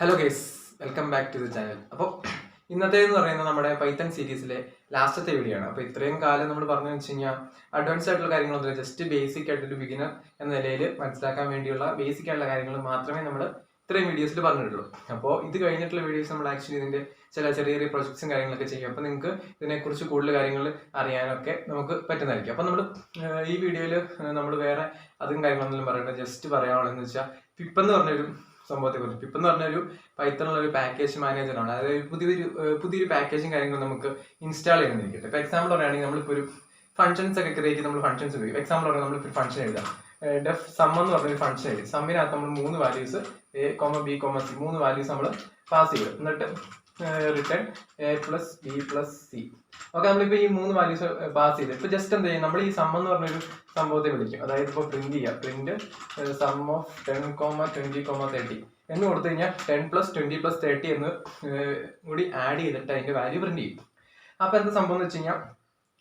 Hello guys, welcome back to the channel. അപ്പോൾ ഇന്നത്തേന്ന് പറയുന്നത് നമ്മുടെ പൈത്തൺ സീരീസിലെ ലാസ്റ്റത്തെ വീഡിയോ ആണ്. അപ്പോൾ ഇത്രയും കാലം നമ്മൾ പറഞ്ഞു വെച്ച് കഴിഞ്ഞാൽ അഡ്വാൻസ് ആയിട്ടുള്ള കാര്യങ്ങളൊന്നുമില്ല, ജസ്റ്റ് ബേസിക് ആയിട്ടൊരു ബിഗിനർ എന്ന നിലയിൽ മനസ്സിലാക്കാൻ വേണ്ടിയുള്ള ബേസിക് ആയിട്ടുള്ള കാര്യങ്ങൾ മാത്രമേ നമ്മൾ ഇത്രയും വീഡിയോസിൽ പറഞ്ഞിട്ടുള്ളൂ. അപ്പോൾ ഇത് കഴിഞ്ഞിട്ടുള്ള വീഡിയോസ് നമ്മൾ ആക്ച്വലി ഇതിൻ്റെ ചില ചെറിയ ചെറിയ പ്രൊജക്ട്സും കാര്യങ്ങളൊക്കെ ചെയ്യും. അപ്പോൾ നിങ്ങൾക്ക് ഇതിനെക്കുറിച്ച് കൂടുതൽ കാര്യങ്ങൾ അറിയാനൊക്കെ നമുക്ക് പറ്റുന്നതായിരിക്കും. അപ്പോൾ നമ്മൾ ഈ വീഡിയോയിൽ നമ്മൾ വേറെ അതും കാര്യങ്ങളൊന്നും പറയേണ്ടത്, ജസ്റ്റ് പറയാനുള്ളതെന്ന് വെച്ചാൽ പിപ്പ് എന്ന് പറഞ്ഞൊരു സംഭവത്തെ കുറിച്ച്. പിപ്പ് എന്ന് പറഞ്ഞൊരു പൈത്തണിലുള്ള ഒരു പാക്കേജ് മാനേജറാണ്. അതായത് പുതിയൊരു പാക്കേജും കാര്യങ്ങളും നമുക്ക് ഇൻസ്റ്റാൾ ചെയ്യുന്നിരിക്കട്ടെ. ഇപ്പോൾ എക്സാമ്പിൾ പറയുകയാണെങ്കിൽ നമ്മളിപ്പോൾ ഒരു ഫംഗ്ഷൻസ് ഒക്കെ ക്രിയേറ്റ് ചെയ്ത് നമ്മൾ ഫംഗ്ഷൻസ് ഉപയോഗിക്കും. എക്സാമ്പിൾ പറഞ്ഞാൽ നമ്മളിപ്പോൾ ഫംഗ്ഷൻ എഴുതാം. ഡെഫ് സം എന്ന് പറഞ്ഞൊരു ഫംഗ്ഷൻ എഴുതി. സമ്മിനകത്ത് നമ്മൾ 3 values A, B, C 3 values നമ്മൾ പാസ് ചെയ്യും. എന്നിട്ട് റിട്ടേൺ A+B+C. ഓക്കെ, നമ്മളിപ്പോൾ ഈ 3 വാല്യൂസ് പാസ് ചെയ്ത് ഇപ്പോൾ ജസ്റ്റ് എന്ത് ചെയ്യും, നമ്മൾ ഈ സം എന്ന് പറഞ്ഞൊരു സംഭവത്തെ വിളിക്കും. അതായത് ഇപ്പോൾ പ്രിന്റ് ചെയ്യുക, പ്രിന്റ് സം ഓഫ് 10, 20, 30 എന്ന് കൊടുത്തു കഴിഞ്ഞാൽ 10+20 + 30 എന്ന് കൂടി ആഡ് ചെയ്തിട്ട് അതിന്റെ വാല്യൂ പ്രിന്റ് ചെയ്യും. അപ്പോൾ എന്താ സംഭവം എന്ന് വെച്ച് കഴിഞ്ഞാൽ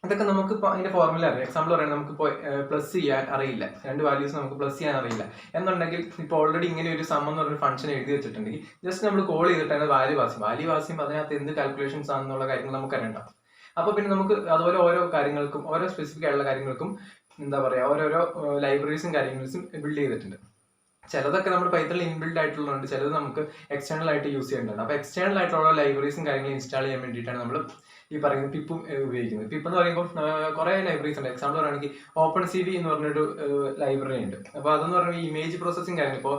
ഇതൊക്കെ നമുക്ക് അതിന്റെ ഫോർമുല അറിയാം. എക്സാമ്പിൾ പറയുന്നത് നമുക്കിപ്പോൾ പ്ലസ് ചെയ്യാൻ അറിയില്ല, 2 വാല്യൂസ് നമുക്ക് പ്ലസ് ചെയ്യാൻ അറിയില്ല എന്നുണ്ടെങ്കിൽ ഇപ്പോൾ ഓൾറെഡി ഇങ്ങനെ ഒരു സം എന്ന് പറഞ്ഞൊരു ഫംഗ്ഷൻ എഴുതി വെച്ചിട്ടുണ്ടെങ്കിൽ ജസ്റ്റ് നമ്മൾ കോൾ ചെയ്തിട്ട് അതിന് വാല്യൂ പാസ് ചെയ്യുമ്പോൾ അതിനകത്ത് എന്ത് കാൽക്കുലേഷൻസ് ആണെന്നുള്ള കാര്യങ്ങൾ നമുക്ക് അറിയണ്ടാവും. അപ്പോൾ പിന്നെ നമുക്ക് അതുപോലെ ഓരോ കാര്യങ്ങൾക്കും ഓരോ സ്പെസിഫിക് ആയിട്ടുള്ള കാര്യങ്ങൾക്കും എന്താ പറയുക, ഓരോരോ ലൈബ്രറീസും കാര്യങ്ങളും ബിൽഡ് ചെയ്തിട്ടുണ്ട്. ചിലതൊക്കെ നമ്മൾ പൈത്തണിൽ ഇൻബിൽഡ് ആയിട്ടുള്ളതുണ്ട്, ചിലത് നമുക്ക് എക്സ്റ്റേണൽ ആയിട്ട് യൂസ് ചെയ്യേണ്ടതാണ്. അപ്പോൾ എക്സ്റ്റേണൽ ആയിട്ടുള്ള ലൈബ്രറീസും കാര്യങ്ങളും ഇൻസ്റ്റാൾ ചെയ്യാൻ വേണ്ടിയിട്ടാണ് നമ്മൾ ഈ പറയുന്ന പിപ്പും ഉപയോഗിക്കുന്നത്. പിപ്പ് എന്ന് പറയുമ്പോൾ കുറേ ലൈബ്രറീസ് ഉണ്ട്. എക്സാമ്പിൾ പറയുകയാണെങ്കിൽ OpenCV എന്ന് പറഞ്ഞൊരു ലൈബ്രറി ഉണ്ട്. അപ്പോൾ അതെന്ന് പറയുമ്പോൾ ഈ ഇമേജ് പ്രോസസ്സിങ് കാര്യങ്ങൾ, ഇപ്പോൾ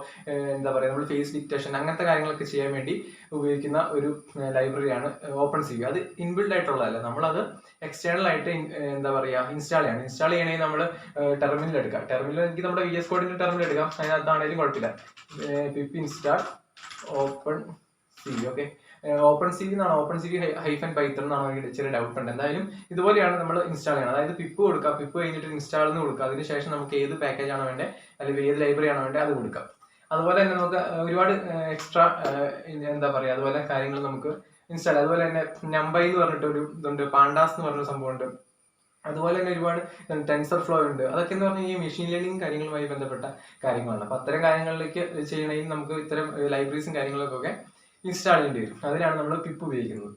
എന്താ പറയുക, നമ്മൾ ഫേസ് ഡിറ്റക്ഷൻ അങ്ങനത്തെ കാര്യങ്ങളൊക്കെ ചെയ്യാൻ വേണ്ടി ഉപയോഗിക്കുന്ന ഒരു ലൈബ്രറിയാണ് OpenCV. അത് ഇൻബിൽഡ് ആയിട്ടുള്ളതല്ല, നമ്മളത് എക്സ്റ്റേണൽ ആയിട്ട് എന്താ പറയുക ഇൻസ്റ്റാൾ ചെയ്യണമെങ്കിൽ നമ്മൾ ടെർമിനൽ എടുക്കാം. ടെർമിനൽ എനിക്ക് നമ്മുടെ VS കോഡിന്റെ ടെർമിനൽ എടുക്കാം, അതിനകത്താണെങ്കിലും കുഴപ്പമില്ല. Pip install OpenCV. Okay, OpenCV എന്നാണ്, OpenCV -Python എന്നാണ് എനിക്ക് ചെറിയ ഡൗട്ട് ഉണ്ട്. എന്തായാലും ഇതുപോലെയാണ് നമ്മൾ ഇൻസ്റ്റാൾ ചെയ്യണം. അതായത് പിപ്പ് കൊടുക്കുക, പിപ്പ് കഴിഞ്ഞിട്ട് ഇൻസ്റ്റാൾ എന്ന് കൊടുക്കുക. അതിനുശേഷം നമുക്ക് ഏത് പാക്കേജ് ആണോ വേണ്ടത് അല്ലെങ്കിൽ ഏത് ലൈബ്രറി ആണോ വേണ്ടത് അത് കൊടുക്കാം. അതുപോലെ തന്നെ നമുക്ക് ഒരുപാട് എക്സ്ട്രാ എന്താ പറയുക അതുപോലെ കാര്യങ്ങൾ നമുക്ക് ഇൻസ്റ്റാൾ. അതുപോലെ തന്നെ നമ്പൈ എന്ന് പറഞ്ഞിട്ടൊരു ഇതുണ്ട്, പാണ്ടാസ് എന്ന് പറഞ്ഞൊരു സംഭവമുണ്ട്. അതുപോലെ തന്നെ ഒരുപാട് ടെൻസർ ഫ്ലോ ഉണ്ട്. അതൊക്കെ എന്ന് പറഞ്ഞാൽ ഈ മെഷീൻ ലേണിംഗ് കാര്യങ്ങളുമായി ബന്ധപ്പെട്ട കാര്യങ്ങളാണ്. അപ്പോൾ അത്തരം കാര്യങ്ങളിലേക്ക് ചെയ്യണമെങ്കിൽ നമുക്ക് ഇത്തരം ലൈബ്രറീസും കാര്യങ്ങളൊക്കെ ഇൻസ്റ്റാൾ ചെയ്യേണ്ടി വരും. അതിനാണ് നമ്മൾ പിപ്പ് ഉപയോഗിക്കുന്നത്.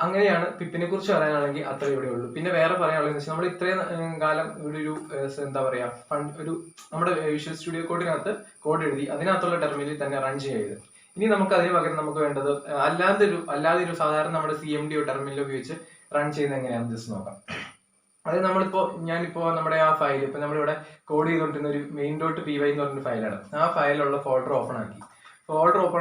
അങ്ങനെയാണ് പിപ്പിനെ കുറിച്ച് പറയാനാണെങ്കിൽ അത്ര ഇവിടെ ഉള്ളൂ. പിന്നെ വേറെ പറയാനുള്ളതെന്ന് വെച്ചാൽ നമ്മൾ ഇത്രയും കാലം ഇവിടെ ഒരു എന്താ പറയുക ഒരു നമ്മുടെ വിഷ്വൽ സ്റ്റുഡിയോ കോഡിനകത്ത് കോഡ് എഴുതി അതിനകത്തുള്ള ടെർമിനലിൽ തന്നെ റൺ ചെയ്യരുത്. ഇനി നമുക്ക് അതിന് പകരം നമുക്ക് വേണ്ടത് അല്ലാതെ ഒരു സാധാരണ നമ്മുടെ CMD ടെർമിനൽ ഉപയോഗിച്ച് റൺ ചെയ്യുന്നത് എങ്ങനെയാണെന്ന് ജസ്റ്റ് നോക്കാം. അത് ഞാനിപ്പോൾ നമ്മുടെ ആ ഫയൽ ഇപ്പം നമ്മളിവിടെ കോഡ് ചെയ്തുകൊണ്ടിരുന്ന ഒരു main.py എന്ന് പറഞ്ഞൊരു ഫയലാണ്. ആ ഫയലിലുള്ള ഫോൾഡർ ഓപ്പൺ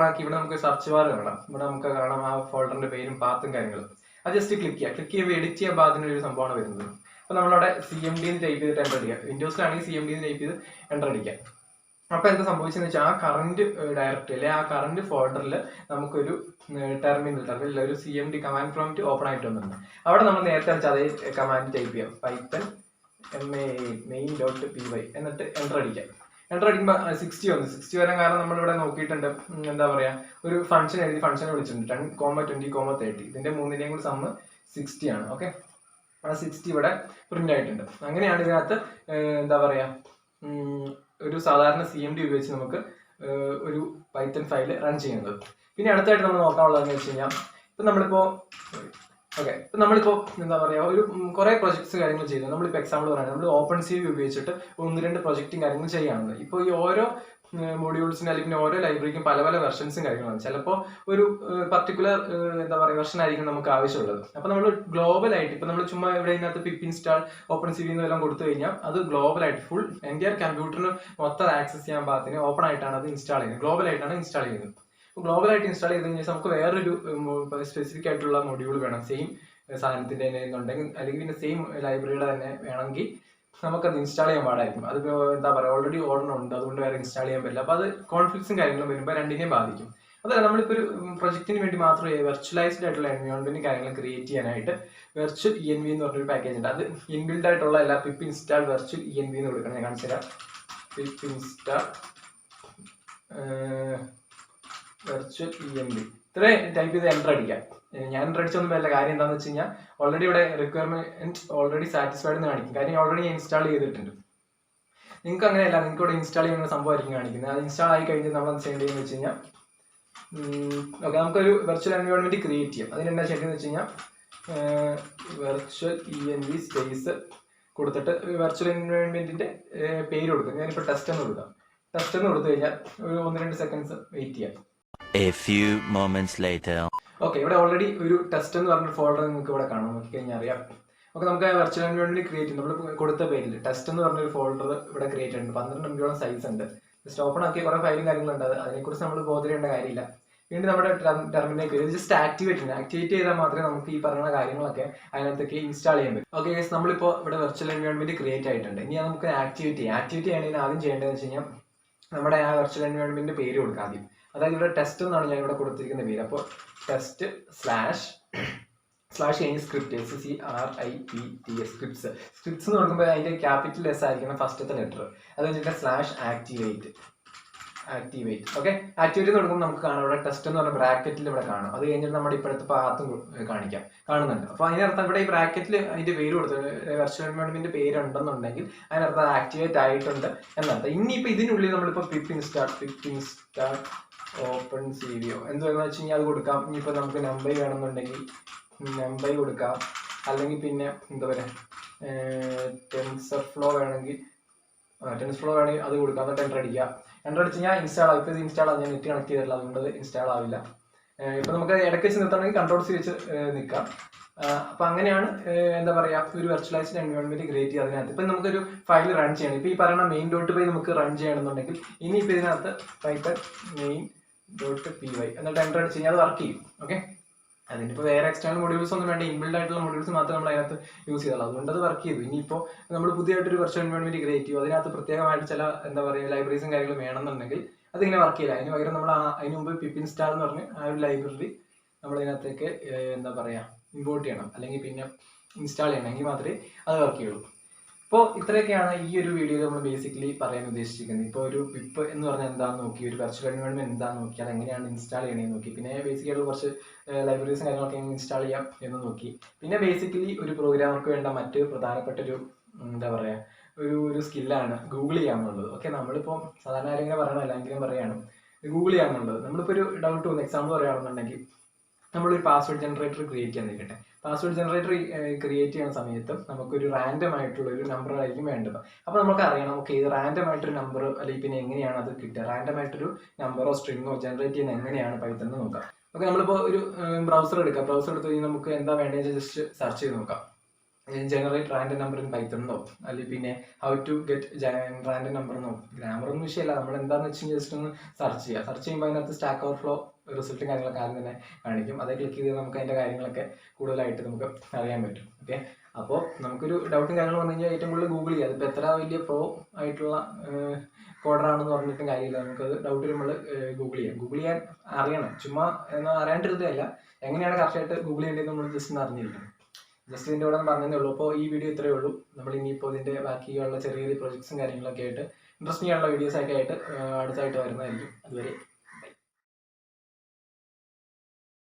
ആക്കി ഇവിടെ നമുക്ക് സെർച്ച് ബാർ കാണാം. ഇവിടെ നമുക്ക് കാണാം ആ ഫോൾഡറിന്റെ പേരും പാത്തും കാര്യങ്ങളും. അത് ജസ്റ്റ് ക്ലിക്ക് ചെയ്യുമ്പോൾ എഡിറ്റ് ചെയ്യാൻ പാകത്തിനൊരു സംഭവമാണ് വരുന്നത്. അപ്പോൾ നമ്മളവിടെ CMD ടൈപ്പ് ചെയ്തിട്ട് എൻ്റർ അടിക്കുക. വിൻഡോസിലാണെങ്കിൽ CMD ടൈപ്പ് ചെയ്ത് എൻ്റർ അടിക്കുക. അപ്പോൾ എന്താ സംഭവിച്ചെന്ന് വെച്ചാൽ ആ കറന്റ് ഡയറക്ടറി അല്ലെ ആ കറന്റ് ഫോൾഡറിൽ നമുക്കൊരു ടെർമിനൽ ഒരു CMD കമാൻഡ് പ്രോംപ്റ്റ് ഓപ്പൺ ആയിട്ട് വന്നിട്ടുണ്ട്. അവിടെ നമ്മൾ നേരത്തെ വെച്ചാൽ അതേ കമാൻഡ് ടൈപ്പ് ചെയ്യാം, പൈത്തൺ main.py എന്നിട്ട് എൻ്റർ അടിക്കാം. എൻ്റർ അടിക്കുമ്പോൾ 60 വന്നു. 60 വരാൻ കാരണം നമ്മളിവിടെ നോക്കിയിട്ടുണ്ട്, എന്താ പറയുക, ഒരു ഫംഗ്ഷൻ എഴുതി ഫംഗ്ഷനെ വിളിച്ചിട്ടുണ്ട് 10, 20, 30. ഇതിന്റെ മൂന്നിന്റെയും കൂടി സമ്മ് 60 ആണ്. ഓക്കെ, ആ 60 ഇവിടെ പ്രിന്റ് ആയിട്ടുണ്ട്. അങ്ങനെയാണ് ഇതിനകത്ത് എന്താ പറയുക ഒരു സാധാരണ CMD ഉപയോഗിച്ച് നമുക്ക് ഒരു പൈത്തൺ ഫയൽ റൺ ചെയ്യുന്നത്. പിന്നെ അടുത്തായിട്ട് നമ്മൾ നോക്കാനുള്ളതെന്ന് വെച്ച് കഴിഞ്ഞാൽ ഇപ്പം നമ്മളിപ്പോൾ എന്താ പറയുക ഒരു കുറേ പ്രൊജക്ട്സ് കാര്യങ്ങൾ ചെയ്തു. നമ്മളിപ്പോൾ എക്സാമ്പിൾ പറയുന്നത് നമ്മൾ OpenCV ഉപയോഗിച്ചിട്ട് 1-2 പ്രൊജക്റ്റും കാര്യങ്ങൾ ചെയ്യാറുണ്ട്. ഇപ്പോൾ ഈ ഓരോ മൊഡ്യൂൾസിന് അല്ലെങ്കിൽ ഓരോ ലൈബ്രറിക്കും പല പല വെർഷൻസും കാര്യങ്ങളാണ്. ചിലപ്പോൾ ഒരു പർട്ടിക്കുലർ എന്താ പറയുക വെർഷൻ ആയിരിക്കും നമുക്ക് ആവശ്യമുള്ളത്. അപ്പോൾ നമ്മൾ ഗ്ലോബലായിട്ട് ഇപ്പോൾ നമ്മൾ ചുമ്മാ ഇവിടെ ഇതിനകത്ത് പിപ്പ് ഇൻസ്റ്റാൾ OpenCV എന്നെല്ലാം കൊടുത്തു കഴിഞ്ഞാൽ അത് ഗ്ലോബലായിട്ട് ഫുൾ എൻ്റെ കമ്പ്യൂട്ടറിന് മൊത്തം ആക്സസ് ചെയ്യാൻ പാകത്തിന് ഓപ്പൺ ആയിട്ടാണ് അത് ഇൻസ്റ്റാൾ ചെയ്യുന്നത്, ഗ്ലോബലായിട്ടാണ് ഇൻസ്റ്റാൾ ചെയ്യുന്നത്. ഗ്ലോബലായിട്ട് ഇൻസ്റ്റാൾ ചെയ്ത് കഴിഞ്ഞാൽ നമുക്ക് വേറൊരു സ്പെസിഫിക് ആയിട്ടുള്ള മൊഡ്യൂൾ വേണം, സെയിം സാധനത്തിൻ്റെ തന്നെ എന്നുണ്ടെങ്കിൽ അല്ലെങ്കിൽ പിന്നെ സെയിം ലൈബ്രറിയുടെ തന്നെ വേണമെങ്കിൽ നമുക്കത് ഇൻസ്റ്റാൾ ചെയ്യാൻ പാടായിരിക്കും. അത് എന്താ പറയുക ഓൾറെഡി ഓർഡറുണ്ട്, അതുകൊണ്ട് വേറെ ഇൻസ്റ്റാൾ ചെയ്യാൻ പറ്റില്ല. അപ്പോൾ അത് കോൺഫ്ലിക്ട്സും കാര്യങ്ങളും വരുമ്പോൾ രണ്ടിനെയും ബാധിക്കും. അതല്ല നമ്മളിപ്പോൾ ഒരു പ്രൊജക്റ്റിന് വേണ്ടി മാത്രമേ വെർച്വലൈസ്ഡ് ആയിട്ടുള്ള എൻവയോൺമെന്റ് കാര്യങ്ങൾ ക്രിയേറ്റ് ചെയ്യാനായിട്ട് Virtualenv എന്ന് പറഞ്ഞൊരു പാക്കേജ് ഉണ്ട്. അത് ഇൻബിൽഡ് ആയിട്ടുള്ള എല്ലാ പിപ്പ് ഇൻസ്റ്റാൾ Virtualenv എന്ന് കൊടുക്കണം. ഞാൻ കാണിച്ചു തരാം. പിപ്പ് ഇൻസ്റ്റാൾ Virtualenv ഇത്രയും ടൈപ്പ് ചെയ്ത് എൻ്റർ അടിക്കാം. ഞാൻ എൻ്റർ അടിച്ചൊന്നും വല്ല കാര്യം എന്താണെന്ന് വെച്ച് കഴിഞ്ഞാൽ ഓൾറെഡി ഇവിടെ റിക്വയർമെന്റ് ഓൾറെഡി സാറ്റിസ്ഫൈഡ് എന്ന് കാണിക്കും. കാര്യം ഓൾറെഡി ഞാൻ ഇൻസ്റ്റാൾ ചെയ്തിട്ടുണ്ട്. നിങ്ങൾക്ക് അങ്ങനെയല്ല, നിങ്ങൾക്ക് ഇവിടെ ഇൻസ്റ്റാൾ ചെയ്യുന്ന സംഭവമായിരിക്കും കാണിക്കുന്നത്. അത് ഇൻസ്റ്റാൾ ആയി കഴിഞ്ഞ് നമ്മൾ എന്ത് ചെയ്യേണ്ടതെന്ന് വെച്ച് കഴിഞ്ഞാൽ ഓക്കെ, നമുക്കൊരു വെർച്വൽ എൻവയോൺമെന്റ് ക്രിയേറ്റ് ചെയ്യാം. അതിനെന്താ ചെയ്യേണ്ടതെന്ന് വെച്ച് കഴിഞ്ഞാൽ വെർച്വൽ ENV സ്പേസ് കൊടുത്തിട്ട് വെർച്വൽ എൻവയോൺമെന്റിന്റെ പേര് കൊടുക്കുക. ഞാനിപ്പോൾ ടെസ്റ്റ് എന്ന് കൊടുക്കാം. ടെസ്റ്റ് എന്ന് കൊടുത്തു കഴിഞ്ഞാൽ ഒരു 1-2 സെക്കൻഡ്സ് വെയിറ്റ് ചെയ്യാം. A few moments later. Okay, ഇവിടെ ഓൾറെഡി ഒരു ടെസ്റ്റ് എന്ന് പറഞ്ഞൊരു ഫോൾഡർ നിങ്ങൾക്ക് ഇവിടെ കാണാം, നോക്കി കഴിഞ്ഞാൽ അറിയാം. ഓക്കെ, നമുക്ക് വെർച്വൽ എൻവയോൺമെന്റ് ക്രിയേറ്റ് ചെയ്യും. നമ്മൾ കൊടുത്ത പേരിൽ ടെസ്റ്റ് എന്ന് പറഞ്ഞൊരു ഫോൾഡർ ഇവിടെ ക്രിയേറ്റ് ചെയ്യുന്നുണ്ട്. 12 MB സൈസ് ഉണ്ട്. ജസ്റ്റ് ഓപ്പൺ ആക്കിയ കുറേ ഫയലും കാര്യങ്ങളുണ്ട്. അതിനെക്കുറിച്ച് നമ്മൾ ബോധേണ്ട കാര്യമില്ല. വീണ്ടും നമ്മുടെ ടെർമിനലിലേക്ക് ജസ്റ്റ് ആക്ടിവേറ്റ് ചെയ്താൽ മാത്രമേ നമുക്ക് ഈ പറയുന്ന കാര്യങ്ങളൊക്കെ അതിനകത്തേക്ക് ഇൻസ്റ്റാൾ ചെയ്യാൻ പറ്റും. ഓക്കെ, നമ്മളിപ്പോൾ ഇവിടെ വെർച്വൽ എൻവയോൺമെന്റ് ക്രിയേറ്റ് ആയിട്ടുണ്ട്. ഇനി നമുക്ക് ആക്ടിവേറ്റ് ചെയ്യണമെങ്കിൽ ആദ്യം ചെയ്യേണ്ടതെന്ന് വെച്ച് കഴിഞ്ഞാൽ നമ്മുടെ ആ വെർച്വൽ എൻവയോൺമെന്റിന്റെ പേര് കൊടുക്കാം ആദ്യം. അതായത് ഇവിടെ ടെസ്റ്റ് എന്നാണ് ഞാൻ ഇവിടെ കൊടുത്തിരിക്കുന്ന പേര്. അപ്പോൾ ടെസ്റ്റ് / കഴിഞ്ഞ് സ്ക്രിപ്റ്റ് സ്ക്രിപ്റ്റ്സ് എന്ന് കൊടുക്കുമ്പോൾ അതിന്റെ ക്യാപിറ്റൽ S ആയിരിക്കണം ഫസ്റ്റത്തെ ലെറ്റർ. അത് കഴിഞ്ഞിട്ട് /ആക്ടിവേറ്റ്. ഓക്കെ, ആക്ടിവേറ്റ് എന്ന് കൊടുക്കുമ്പോൾ നമുക്ക് കാണാം ഇവിടെ ടെസ്റ്റ് എന്ന് പറഞ്ഞ ബ്രാക്കറ്റിൽ ഇവിടെ കാണാം. അത് കഴിഞ്ഞിട്ട് നമ്മുടെ ഇപ്പോഴത്തെ പാത്തും കാണുന്നുണ്ട്. അപ്പോൾ അതിനർത്ഥം ഇവിടെ ഈ ബ്രാക്കറ്റിൽ അതിന്റെ പേര് കൊടുത്തു വെർച്വൽ എൻവയോൺമെന്റ് പേരുണ്ടെന്നുണ്ടെങ്കിൽ അതിനർത്ഥം ആക്ടിവേറ്റ് ആയിട്ടുണ്ട് എന്നർത്ഥം. ഇനിയിപ്പോൾ ഇതിനുള്ളിൽ നമ്മളിപ്പോൾ പിപ്പ് ഇൻസ്റ്റാൾ ഓപ്പൺ CVO എന്താണെന്ന് വെച്ച് കഴിഞ്ഞാൽ അത് കൊടുക്കാം. ഇനിയിപ്പോൾ നമുക്ക് നമ്പർ വേണമെന്നുണ്ടെങ്കിൽ നമ്പർ കൊടുക്കാം. അല്ലെങ്കിൽ പിന്നെ എന്താ പറയുക ടെൻസർഫ്ലോ വേണമെങ്കിൽ അത് കൊടുക്കാം. എന്നിട്ട് എൻ്റർ അടിക്കുക. എൻ്റർ അടിച്ച് ഞാൻ ഇൻസ്റ്റാൾ ആവും. ഇപ്പോൾ ഇത് ഇൻസ്റ്റാൾ ആവും. ഞാൻ നെറ്റ് കണക്ട് ചെയ്തിട്ടില്ല, അതുകൊണ്ട് ഇൻസ്റ്റാൾ ആവില്ല. ഇപ്പോൾ നമുക്ക് ഇടയ്ക്ക് വെച്ച് നിർത്തണമെങ്കിൽ Ctrl+C വെച്ച് നിൽക്കാം. അപ്പോൾ അങ്ങനെയാണ് എന്താ പറയുക ഒരു വെർച്വലൈസ്ഡ് എൻവയോൺമെന്റ് ക്രിയേറ്റ് ചെയ്യുക. അതിനകത്ത് ഇപ്പം നമുക്കൊരു ഫയൽ റൺ ചെയ്യണം. ഇപ്പോൾ ഈ പറയുന്ന main.py നമുക്ക് റൺ ചെയ്യണമെന്നുണ്ടെങ്കിൽ ഇനിയിപ്പോൾ ഇതിനകത്ത് Python main.py എന്നിട്ട് എൻ്റർ അടിച്ച് കഴിഞ്ഞാൽ അത് വർക്ക് ചെയ്യും. ഓക്കെ, അതിനിപ്പോൾ വേറെ എക്സ്റ്റേണൽ മൊഡ്യൂൾസ് ഒന്നും വേണ്ട, ഇൻബിൽഡ് ആയിട്ടുള്ള മൊഡ്യൂൾസ് മാത്രമേ നമ്മൾ അതിനകത്ത് യൂസ് ചെയ്തുള്ളൂ. അതുകൊണ്ട് അത് വർക്ക് ചെയ്തു. ഇനിയിപ്പോൾ നമ്മൾ പുതിയതായിട്ടൊരു വെർച്വൽ എൻവയോൺമെന്റ് ക്രിയേറ്റ് ചെയ്യും. അതിനകത്ത് പ്രത്യേകമായിട്ട് ചില എന്താ പറയുക ലൈബ്രറീസും കാര്യങ്ങളും വേണമെന്നുണ്ടെങ്കിൽ അതിങ്ങനെ വർക്ക് ചെയ്യില്ല. അതിന് പകരം നമ്മൾ അതിന് മുമ്പ് പിപ്പ് ഇൻസ്റ്റാൾ എന്ന് പറഞ്ഞ് ആ ഒരു ലൈബ്രറി നമ്മൾ ഇതിനകത്തേക്ക് എന്താ പറയുക ഇമ്പോർട്ട് ചെയ്യണം, അല്ലെങ്കിൽ പിന്നെ ഇൻസ്റ്റാൾ ചെയ്യണം, എങ്കിൽ മാത്രമേ അത് വർക്ക് ചെയ്യുള്ളൂ. അപ്പോൾ ഇത്രയൊക്കെയാണ് ഈ ഒരു വീഡിയോയിൽ നമ്മൾ ബേസിക്കലി പറയാൻ ഉദ്ദേശിച്ചിരിക്കുന്നത്. ഇപ്പോൾ ഒരു പിപ്പ് എന്ന് പറഞ്ഞാൽ എന്താണെന്ന് നോക്കി, ഒരു വെർച്വൽ എൻവയോൺമെന്റ് എന്താണെന്ന് നോക്കി, അത് എങ്ങനെയാണ് ഇൻസ്റ്റാൾ ചെയ്യണമെന്ന് നോക്കി, പിന്നെ ബേസിക്കലി കുറച്ച് ലൈബ്രറീസും കാര്യങ്ങളൊക്കെ എങ്ങനെ ഇൻസ്റ്റാൾ ചെയ്യാം എന്ന് നോക്കി, പിന്നെ ബേസിക്കലി ഒരു പ്രോഗ്രാമർക്ക് വേണ്ട മറ്റ് പ്രധാനപ്പെട്ട ഒരു എന്താ പറയുക ഒരു സ്കില്ലാണ് ഗൂഗിൾ ചെയ്യാമെന്നുള്ളത്. ഓക്കെ, നമ്മളിപ്പോൾ സാധാരണ ആരെങ്കിലും പറയണമല്ല, എങ്കിലും പറയാണ് ഗൂഗിൾ ചെയ്യാമെന്നുള്ളത്. നമ്മളിപ്പോൾ ഒരു ഡൗട്ട് വന്ന് എക്സാമ്പിൾ പറയുകയാണെന്നുണ്ടെങ്കിൽ നമ്മളൊരു പാസ്വേഡ് ജനറേറ്റർ ക്രിയേറ്റ് ചെയ്യാൻ നിൽക്കട്ടെ. പാസ്വേഡ് ജനറേറ്റർ ക്രിയേറ്റ് ചെയ്യുന്ന സമയത്ത് നമുക്കൊരു റാൻഡം ആയിട്ടുള്ള ഒരു നമ്പർ ആയിരിക്കും വേണ്ടത്. അപ്പോൾ നമുക്ക് അറിയണം ഓക്കെ ഇത് റാൻഡം ആയിട്ടൊരു നമ്പർ അല്ലെങ്കിൽ പിന്നെ എങ്ങനെയാണ് അത് കിട്ടുക, റാൻഡം ആയിട്ടൊരു നമ്പറോ സ്ട്രിങ്ങോ ജനറേറ്റ് ചെയ്യുന്നത് എങ്ങനെയാണ് പൈത്തൺ എന്ന് നോക്കാം. ഓക്കെ, നമ്മളിപ്പോൾ ഒരു ബ്രൗസർ എടുക്കാം. ബ്രൗസർ എടുത്ത് കഴിഞ്ഞാൽ നമുക്ക് എന്താ വേണ്ടതെന്ന് ജസ്റ്റ് സെർച്ച് ചെയ്ത് നോക്കാം. Generate random number in Python എന്നോ അല്ലെങ്കിൽ പിന്നെ how to get random number എന്നോ, ഗ്രാമറൊന്നും വിഷയമല്ല, നമ്മൾ എന്താണെന്ന് വെച്ച് കഴിഞ്ഞാൽ ജസ്റ്റ് ഒന്ന് സെർച്ച് ചെയ്യുക. സെർച്ച് ചെയ്യുമ്പോൾ അതിനകത്ത് സ്റ്റാക്ക് ഓവർഫ്ലോ റിസൾട്ടും കാര്യങ്ങളൊക്കെ ആദ്യം തന്നെ കാണിക്കും. അത് ക്ലിക്ക് ചെയ്ത് നമുക്ക് അതിൻ്റെ കാര്യങ്ങളൊക്കെ കൂടുതലായിട്ട് നമുക്ക് അറിയാൻ പറ്റും. ഓക്കെ, അപ്പോൾ നമുക്കൊരു ഡൗട്ടും കാര്യങ്ങളും വന്നു കഴിഞ്ഞാൽ ഏറ്റവും കൂടുതൽ ഗൂഗിൾ ചെയ്യുക. അതിപ്പോൾ എത്ര വലിയ പ്രോ ആയിട്ടുള്ള കോഡറാണെന്ന് പറഞ്ഞിട്ടും കാര്യമില്ല, നമുക്കത് ഡൗട്ട് നമ്മൾ ഗൂഗിൾ ചെയ്യാൻ അറിയണം. ചുമ്മാ അറിയാണ്ടിരുന്നതല്ല, എങ്ങനെയാണ് കറക്റ്റായിട്ട് ഗൂഗിൾ ചെയ്യേണ്ടത് നമ്മൾ ജസ്റ്റ് ഒന്ന് അറിഞ്ഞിരിക്കണം. ജസ്റ്റ് ഇതിൻ്റെ കൂടെ പറഞ്ഞതേ ഉള്ളൂ. അപ്പോൾ ഈ വീഡിയോ ഇത്രയേ ഉള്ളൂ. നമ്മൾ ഇനിയിപ്പോൾ ഇതിൻ്റെ ബാക്കിയുള്ള ചെറിയ ചെറിയ പ്രൊജക്ട്സും കാര്യങ്ങളൊക്കെ ആയിട്ട് ഇൻട്രസ്റ്റിംഗ് ആയിട്ടുള്ള വീഡിയോസൊക്കെ ആയിട്ട് അടുത്തായിട്ട് വരുന്നതായിരിക്കും. അതുവരെ